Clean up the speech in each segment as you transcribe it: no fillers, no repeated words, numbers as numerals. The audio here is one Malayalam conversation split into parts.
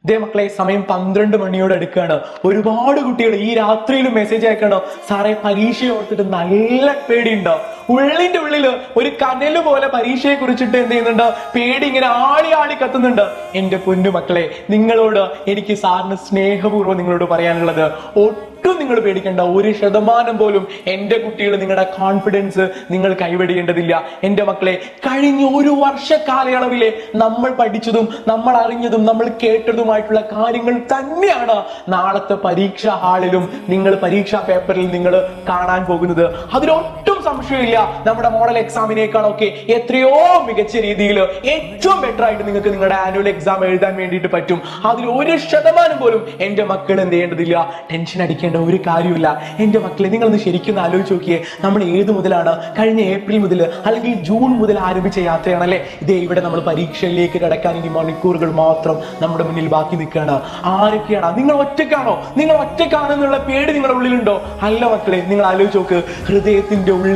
ഇതേ മക്കളെ, സമയം 12 മണിയോട് അടുക്കുകയാണ്. ഒരുപാട് കുട്ടികൾ ഈ രാത്രിയിലും മെസ്സേജ് അയക്കണോ, സാറേ പരീക്ഷ ഓർത്തിട്ട് നല്ല പേടിയുണ്ടോ, ഉള്ളിന്റെ ഉള്ളില് ഒരു കനല് പോലെ പരീക്ഷയെ കുറിച്ചിട്ട് എന്ത് ചെയ്യുന്നുണ്ട്, പേടി ഇങ്ങനെ ആളി ആളി കത്തുന്നുണ്ട്. എന്റെ പൊന്നു മക്കളെ, നിങ്ങളോട് എനിക്ക് സാറിന് സ്നേഹപൂർവ്വം നിങ്ങളോട് പറയാനുള്ളത്, ഒട്ടും നിങ്ങൾ പേടിക്കേണ്ട. 1% പോലും എന്റെ കുട്ടികൾ നിങ്ങളുടെ കോൺഫിഡൻസ് നിങ്ങൾ കൈവെടിയേണ്ടതില്ല. എന്റെ മക്കളെ, കഴിഞ്ഞ ഒരു വർഷ കാലയളവിലെ നമ്മൾ പഠിച്ചതും നമ്മൾ അറിഞ്ഞതും നമ്മൾ കേട്ടതുമായിട്ടുള്ള കാര്യങ്ങൾ തന്നെയാണ് നാളത്തെ പരീക്ഷാ ഹാളിലും നിങ്ങൾ പരീക്ഷാ പേപ്പറിൽ നിങ്ങൾ കാണാൻ പോകുന്നത്. അതിലൊട്ടും സംശയമില്ല. നമ്മുടെ മോഡൽ എക്സാമിനേക്കാളൊക്കെ എത്രയോ മികച്ച രീതിയിൽ ഏറ്റവും ബെറ്റർ ആയിട്ട് നിങ്ങൾക്ക് നിങ്ങളുടെ ആനുവൽ എക്സാം എഴുതാൻ വേണ്ടിയിട്ട് പറ്റും. അതിൽ 1% പോലും എന്റെ മക്കൾ എന്ത് ചെയ്യേണ്ടതില്ല, ടെൻഷൻ അടിക്കേണ്ട ഒരു കാര്യമില്ല. എന്റെ മക്കളെ, നിങ്ങളൊന്ന് ശരിക്കും ആലോചിച്ച് നോക്കിയേ. നമ്മൾ ഏത് മുതലാണ്, കഴിഞ്ഞ ഏപ്രിൽ മുതൽ അല്ലെങ്കിൽ ജൂൺ മുതൽ ആരംഭിച്ച യാത്രയാണല്ലേ ഇതേ. ഇവിടെ നമ്മൾ പരീക്ഷയിലേക്ക് കിടക്കാൻ ഇനി മണിക്കൂറുകൾ മാത്രം നമ്മുടെ മുന്നിൽ ബാക്കി നിൽക്കുകയാണ്. ആരൊക്കെയാണ്? നിങ്ങൾ ഒറ്റയ്ക്കാണോ? നിങ്ങൾ ഒറ്റയ്ക്കാണെന്നുള്ള പേടി നിങ്ങളുടെ ഉള്ളിലുണ്ടോ? അല്ല മക്കളെ, നിങ്ങൾ ആലോചിച്ച് നോക്ക്. ഹൃദയത്തിന്റെ ഉള്ളിൽ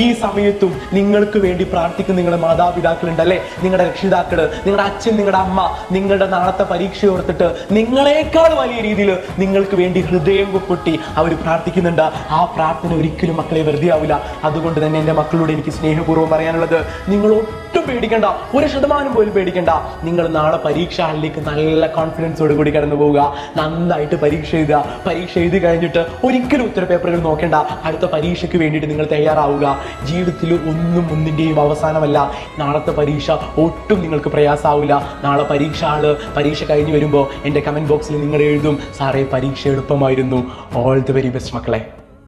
ഈ സമയത്തും നിങ്ങൾക്ക് വേണ്ടി പ്രാർത്ഥിക്കുന്ന നിങ്ങളുടെ മാതാപിതാക്കളുണ്ട് അല്ലെ, നിങ്ങളുടെ രക്ഷിതാക്കള്, നിങ്ങളുടെ അച്ഛൻ, നിങ്ങളുടെ അമ്മ, നിങ്ങളുടെ നാളത്തെ പരീക്ഷ ഓർത്തിട്ട് നിങ്ങളെക്കാൾ വലിയ രീതിയിൽ നിങ്ങൾക്ക് വേണ്ടി ഹൃദയം പൊട്ടി അവർ പ്രാർത്ഥിക്കുന്നുണ്ട്. ആ പ്രാർത്ഥന ഒരിക്കലും മക്കളെ വെറുതെ ആവില്ല. അതുകൊണ്ട് തന്നെ എന്റെ മക്കളോട് എനിക്ക് സ്നേഹപൂർവ്വം പറയാനുള്ളത്, നിങ്ങൾ ഒട്ടും പേടിക്കണ്ട, 1% പോലും പേടിക്കണ്ട. നിങ്ങൾ നാളെ പരീക്ഷ ഹാളിലേക്ക് നല്ല കോൺഫിഡൻസോട് കൂടി കടന്നു പോവുക. നന്നായിട്ട് പരീക്ഷ എഴുതുക. പരീക്ഷ എഴുതി കഴിഞ്ഞിട്ട് ഒരിക്കലും ഉത്തരപേപ്പറുകൾ നോക്കേണ്ട. അടുത്ത പരീക്ഷയ്ക്ക് വേണ്ടിയിട്ട് നിങ്ങൾ തയ്യാറാവുക. ജീവിതത്തിൽ ഒന്നിന്റെയും അവസാനമല്ല. നാളത്തെ പരീക്ഷ ഒട്ടും നിങ്ങൾക്ക് പ്രയാസമാവില്ല. നാളെ പരീക്ഷ കഴിഞ്ഞ് വരുമ്പോൾ എൻ്റെ കമന്റ് ബോക്സിൽ നിങ്ങൾ എഴുതും, സാറേ പരീക്ഷ എളുപ്പമായിരുന്നു. ഓൾ ദി വെരി ബെസ്റ്റ് മക്കളെ.